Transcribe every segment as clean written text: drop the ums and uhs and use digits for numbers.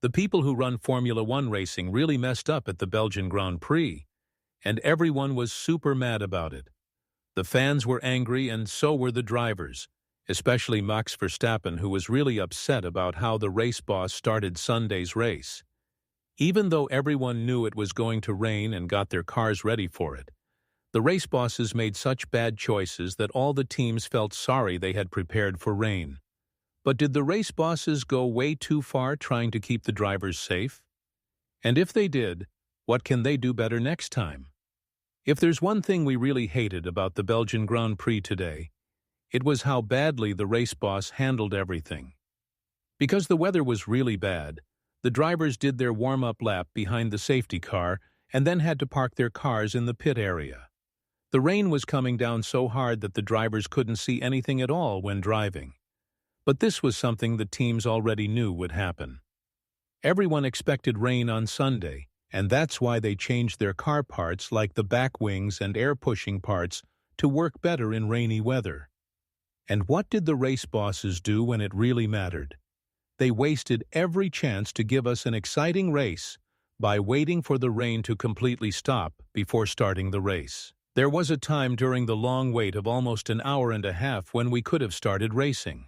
The people who run Formula One racing really messed up at the Belgian Grand Prix, and everyone was super mad about it. The fans were angry and so were the drivers, especially Max Verstappen, who was really upset about how the race boss started Sunday's race. Even though everyone knew it was going to rain and got their cars ready for it, the race bosses made such bad choices that all the teams felt sorry they had prepared for rain. But did the race bosses go way too far trying to keep the drivers safe? And if they did, what can they do better next time? If there's one thing we really hated about the Belgian Grand Prix today, it was how badly the race boss handled everything. Because the weather was really bad, the drivers did their warm-up lap behind the safety car and then had to park their cars in the pit area. The rain was coming down so hard that the drivers couldn't see anything at all when driving. But this was something the teams already knew would happen. Everyone expected rain on Sunday, and that's why they changed their car parts like the back wings and air-pushing parts to work better in rainy weather. And what did the race bosses do when it really mattered? They wasted every chance to give us an exciting race by waiting for the rain to completely stop before starting the race. There was a time during the long wait of almost an hour and a half when we could have started racing.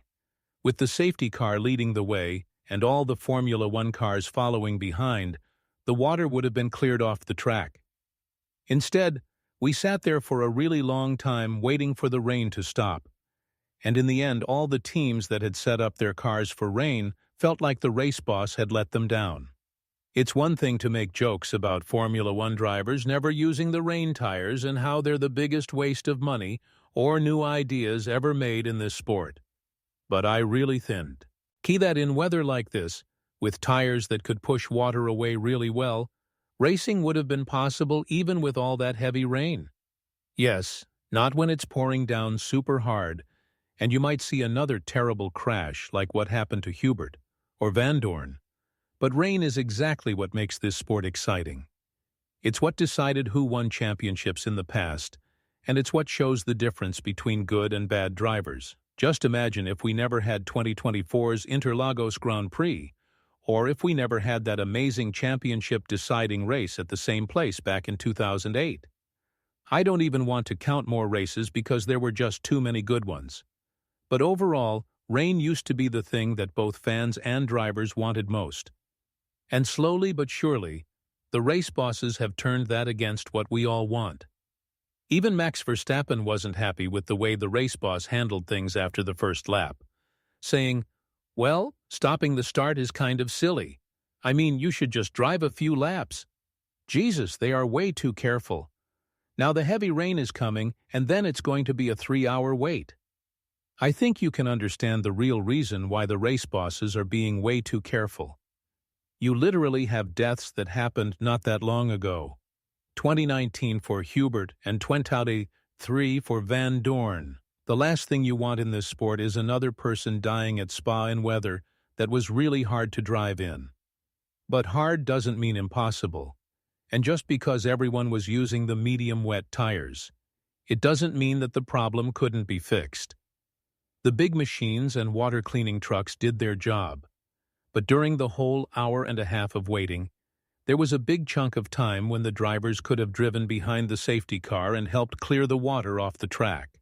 With the safety car leading the way and all the Formula One cars following behind, the water would have been cleared off the track. Instead, we sat there for a really long time waiting for the rain to stop. And in the end, all the teams that had set up their cars for rain felt like the race boss had let them down. It's one thing to make jokes about Formula One drivers never using the rain tires and how they're the biggest waste of money or new ideas ever made in this sport. But I really thinned. Key that in weather like this, with tires that could push water away really well, racing would have been possible even with all that heavy rain. Yes, not when it's pouring down super hard, and you might see another terrible crash like what happened to Hubert or Van Dorn. But rain is exactly what makes this sport exciting. It's what decided who won championships in the past, and it's what shows the difference between good and bad drivers. Just imagine if we never had 2024's Interlagos Grand Prix, or if we never had that amazing championship-deciding race at the same place back in 2008. I don't even want to count more races because there were just too many good ones. But overall, rain used to be the thing that both fans and drivers wanted most. And slowly but surely, the race bosses have turned that against what we all want. Even Max Verstappen wasn't happy with the way the race boss handled things after the first lap, saying, "Well, stopping the start is kind of silly. I mean, you should just drive a few laps. Jesus, they are way too careful. Now the heavy rain is coming, and then it's going to be a 3-hour wait." I think you can understand the real reason why the race bosses are being way too careful. You literally have deaths that happened not that long ago. 2019 for Hubert and 2023 for Van Dorn. The last thing you want in this sport is another person dying at Spa in weather that was really hard to drive in. But hard doesn't mean impossible. And just because everyone was using the medium wet tires, it doesn't mean that the problem couldn't be fixed. The big machines and water cleaning trucks did their job. But during the whole hour and a half of waiting, there was a big chunk of time when the drivers could have driven behind the safety car and helped clear the water off the track.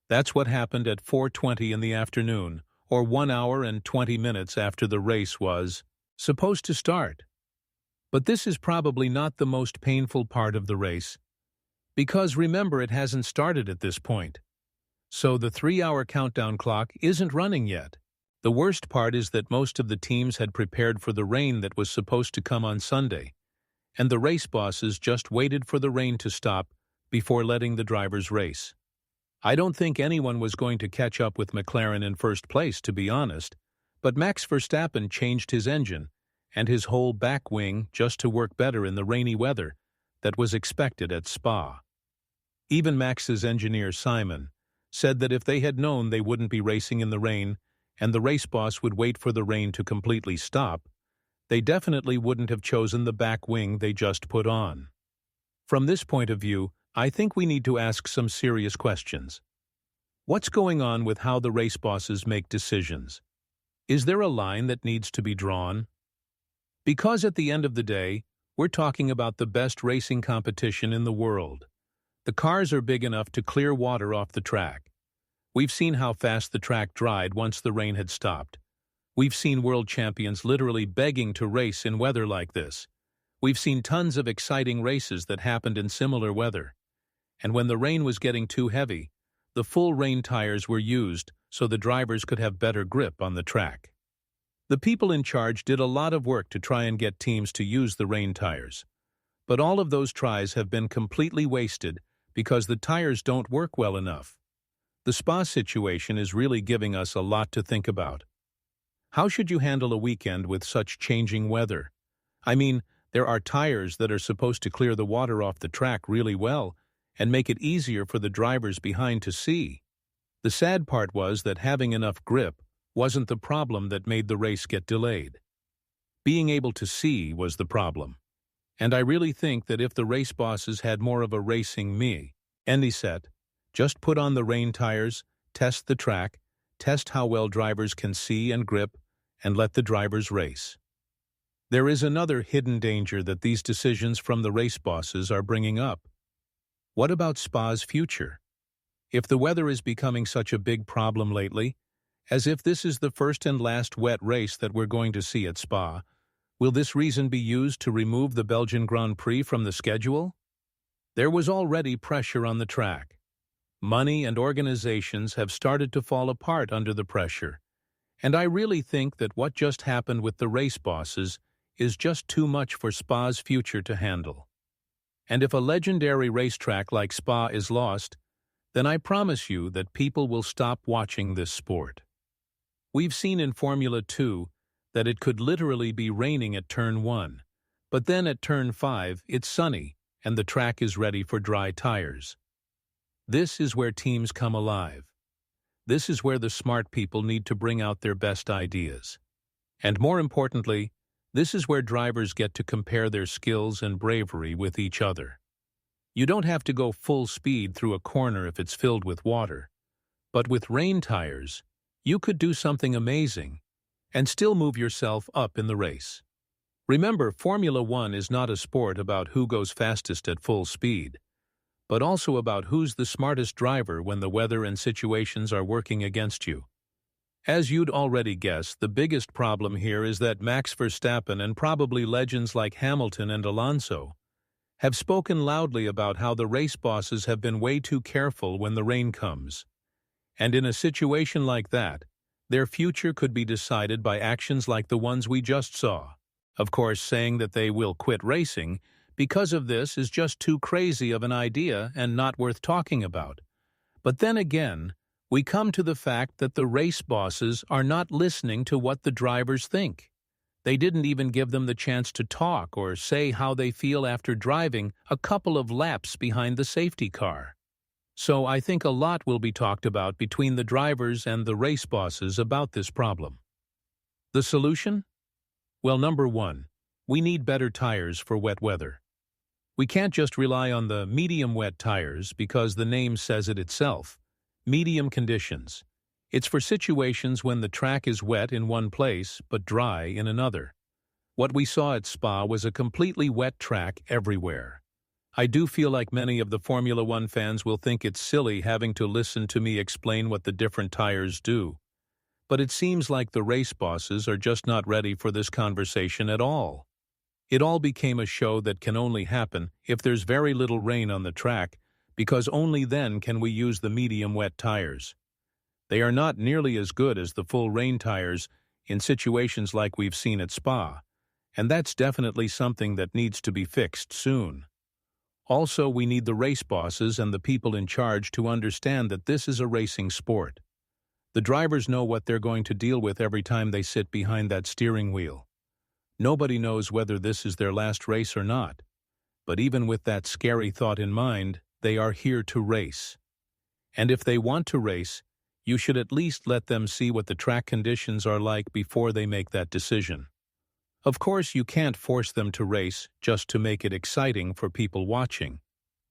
That's what happened at 4:20 in the afternoon, or 1 hour and 20 minutes after the race was supposed to start. But this is probably not the most painful part of the race, because remember, it hasn't started at this point. So the 3-hour countdown clock isn't running yet. The worst part is that most of the teams had prepared for the rain that was supposed to come on Sunday, and the race bosses just waited for the rain to stop before letting the drivers race. I don't think anyone was going to catch up with McLaren in first place, to be honest, but Max Verstappen changed his engine and his whole back wing just to work better in the rainy weather that was expected at Spa. Even Max's engineer, Simon, said that if they had known they wouldn't be racing in the rain and the race boss would wait for the rain to completely stop, they definitely wouldn't have chosen the back wing they just put on. From this point of view, I think we need to ask some serious questions. What's going on with how the race bosses make decisions? Is there a line that needs to be drawn? Because at the end of the day, we're talking about the best racing competition in the world. The cars are big enough to clear water off the track. We've seen how fast the track dried once the rain had stopped. We've seen world champions literally begging to race in weather like this. We've seen tons of exciting races that happened in similar weather. And when the rain was getting too heavy, the full rain tires were used so the drivers could have better grip on the track. The people in charge did a lot of work to try and get teams to use the rain tires. But all of those tries have been completely wasted because the tires don't work well enough. The Spa situation is really giving us a lot to think about. How should you handle a weekend with such changing weather? I mean, there are tires that are supposed to clear the water off the track really well and make it easier for the drivers behind to see. The sad part was that having enough grip wasn't the problem that made the race get delayed. Being able to see was the problem. And I really think that if the race bosses had more of a racing mindset, just put on the rain tires, test the track, test how well drivers can see and grip, and let the drivers race. There is another hidden danger that these decisions from the race bosses are bringing up. What about Spa's future? If the weather is becoming such a big problem lately, as if this is the first and last wet race that we're going to see at Spa, will this reason be used to remove the Belgian Grand Prix from the schedule? There was already pressure on the track. Money and organizations have started to fall apart under the pressure, and I really think that what just happened with the race bosses is just too much for Spa's future to handle. And if a legendary racetrack like Spa is lost, then I promise you that people will stop watching this sport. We've seen in Formula 2 that it could literally be raining at turn 1, but then at turn 5 it's sunny and the track is ready for dry tires. This is where teams come alive. This is where the smart people need to bring out their best ideas. And more importantly, this is where drivers get to compare their skills and bravery with each other. You don't have to go full speed through a corner if it's filled with water. But with rain tires, you could do something amazing and still move yourself up in the race. Remember, Formula 1 is not a sport about who goes fastest at full speed, but also about who's the smartest driver when the weather and situations are working against you. As you'd already guessed, the biggest problem here is that Max Verstappen and probably legends like Hamilton and Alonso have spoken loudly about how the race bosses have been way too careful when the rain comes. And in a situation like that, their future could be decided by actions like the ones we just saw. Of course, saying that they will quit racing because of this is just too crazy of an idea and not worth talking about. But then again, we come to the fact that the race bosses are not listening to what the drivers think. They didn't even give them the chance to talk or say how they feel after driving a couple of laps behind the safety car. So I think a lot will be talked about between the drivers and the race bosses about this problem. The solution? Well, number one, we need better tires for wet weather. We can't just rely on the medium wet tires because the name says it itself. Medium conditions. It's for situations when the track is wet in one place but dry in another. What we saw at Spa was a completely wet track everywhere. I do feel like many of the Formula 1 fans will think it's silly having to listen to me explain what the different tires do. But it seems like the race bosses are just not ready for this conversation at all. It all became a show that can only happen if there's very little rain on the track, because only then can we use the medium wet tires. They are not nearly as good as the full rain tires in situations like we've seen at Spa, and that's definitely something that needs to be fixed soon. Also, we need the race bosses and the people in charge to understand that this is a racing sport. The drivers know what they're going to deal with every time they sit behind that steering wheel. Nobody knows whether this is their last race or not, but even with that scary thought in mind, they are here to race. And if they want to race, you should at least let them see what the track conditions are like before they make that decision. Of course, you can't force them to race just to make it exciting for people watching.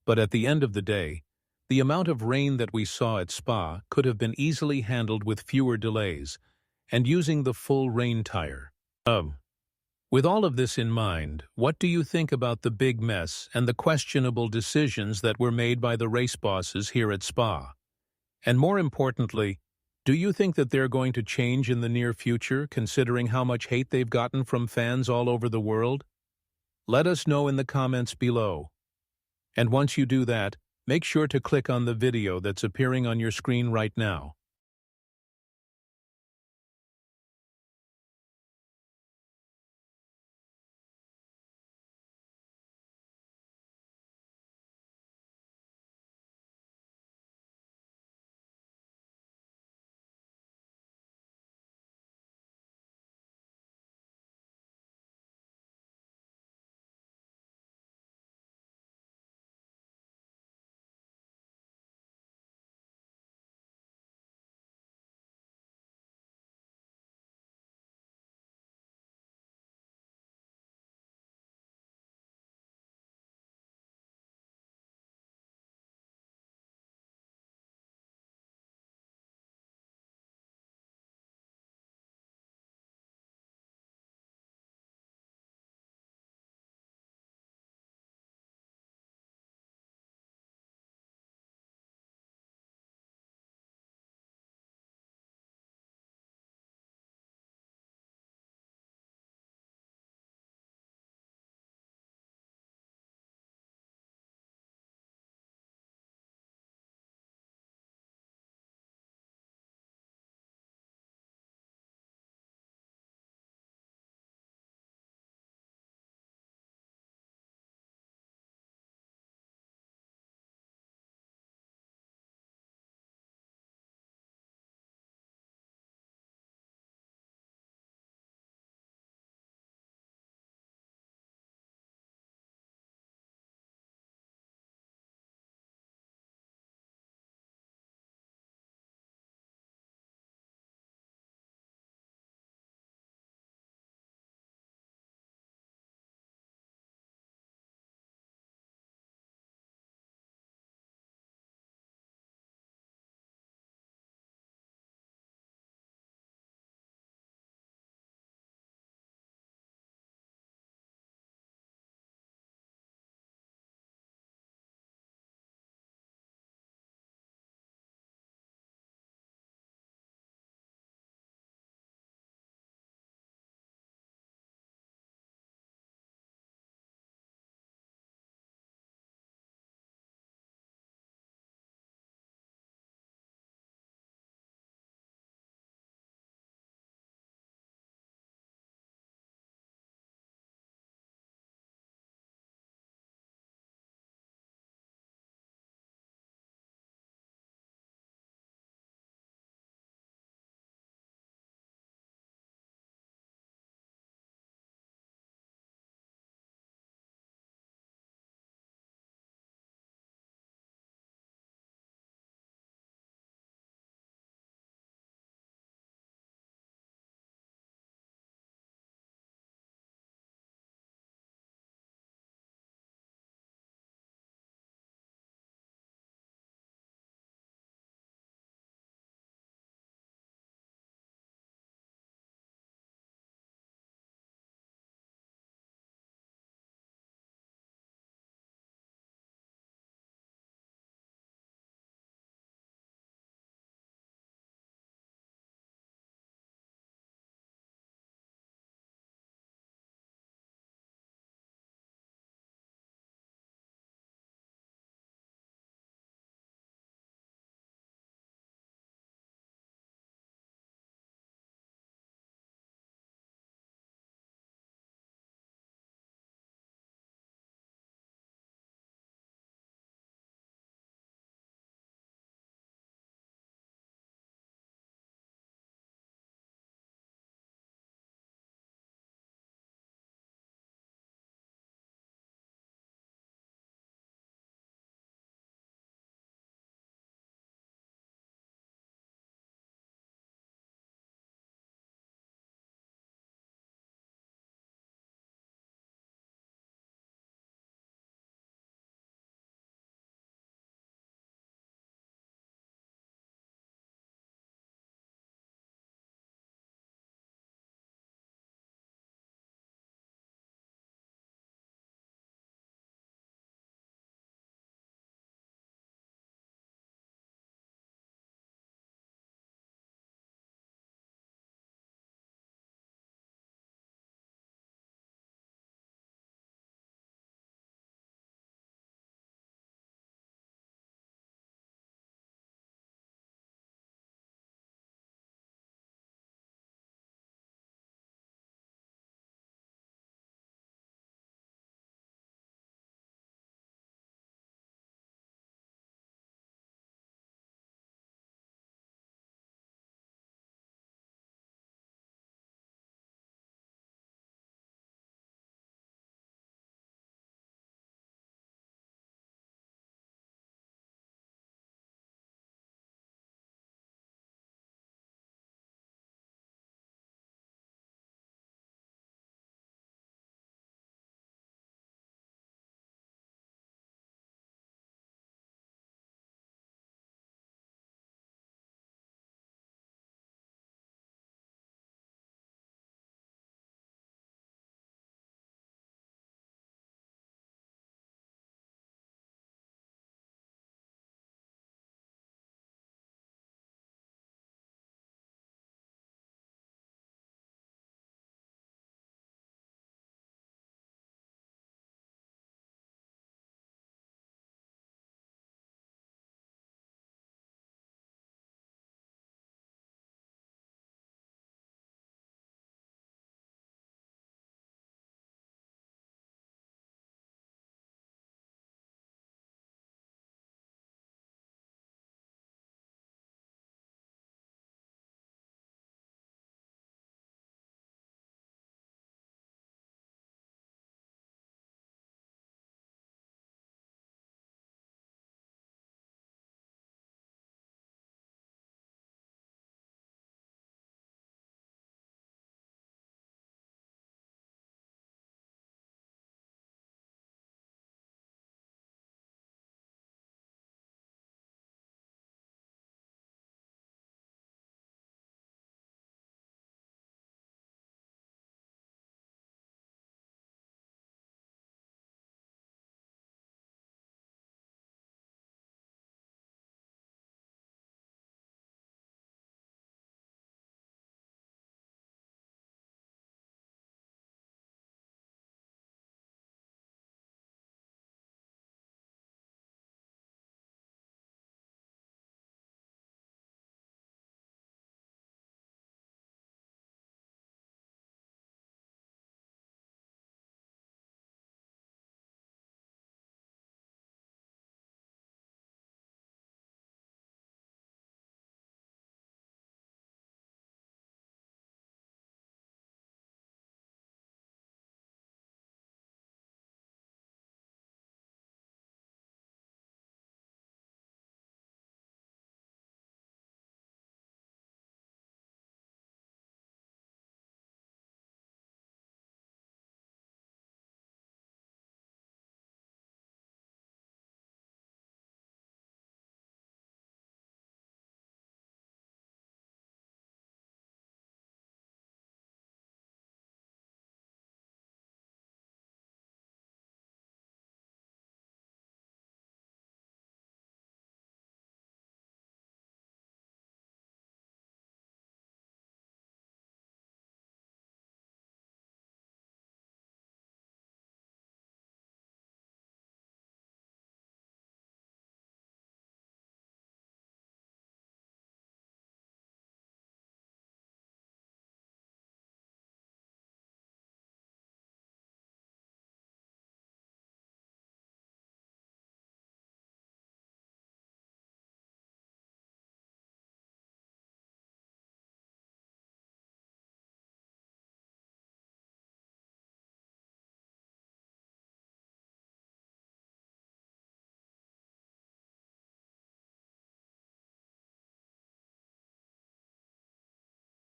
But at the end of the day, the amount of rain that we saw at Spa could have been easily handled with fewer delays and using the full rain tire. With all of this in mind, what do you think about the big mess and the questionable decisions that were made by the race bosses here at Spa? And more importantly, do you think that they're going to change in the near future, considering how much hate they've gotten from fans all over the world? Let us know in the comments below. And once you do that, make sure to click on the video that's appearing on your screen right now.